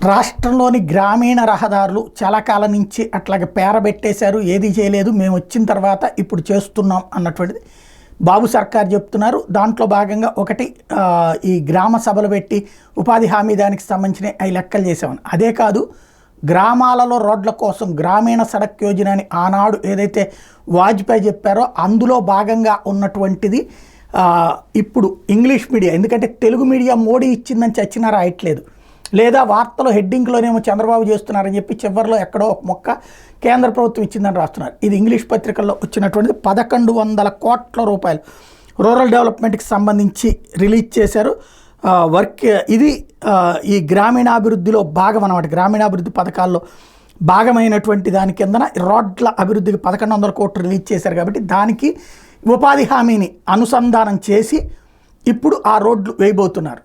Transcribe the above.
రాష్ట్రంలోని గ్రామీణ రహదారులు చాలా కాలం నుంచి అట్లాగే పేరబెట్టేశారు, ఏది చేయలేదు, మేము వచ్చిన తర్వాత ఇప్పుడు చేస్తున్నాం అన్నటువంటిది బాబు సర్కార్ చెప్తున్నారు. దాంట్లో భాగంగా ఒకటి ఈ గ్రామ సభలు పెట్టి ఉపాధి హామీ దానికి సంబంధించిన అవి లెక్కలు చేసామని. అదే కాదు, గ్రామాలలో రోడ్ల కోసం గ్రామీణ సడక్ యోజన అని ఆనాడు ఏదైతే వాజ్పేయి చెప్పారో అందులో భాగంగా ఉన్నటువంటిది ఇప్పుడు ఇంగ్లీష్ మీడియా, ఎందుకంటే తెలుగు మీడియా మోడీ ఇచ్చిందని చచ్చినా రాయట్లేదు, లేదా వార్తలో హెడ్డింగ్లోనేమో చంద్రబాబు చేస్తున్నారని చెప్పి చివరిలో ఎక్కడో ఒక మొక్క కేంద్ర ప్రభుత్వం ఇచ్చిందని రాస్తున్నారు. ఇది ఇంగ్లీష్ పత్రికల్లో వచ్చినటువంటిది 1100 కోట్ల రూపాయలు రూరల్ డెవలప్మెంట్కి సంబంధించి రిలీజ్ చేశారు. వర్క్ ఇది ఈ గ్రామీణాభివృద్ధిలో భాగం అన్నమాట. గ్రామీణాభివృద్ధి పథకాల్లో భాగమైనటువంటి దాని కిందన రోడ్ల అభివృద్ధికి 1100 కోట్లు రిలీజ్ చేశారు. కాబట్టి దానికి ఉపాధి హామీని అనుసంధానం చేసి ఇప్పుడు ఆ రోడ్లు వేయబోతున్నారు.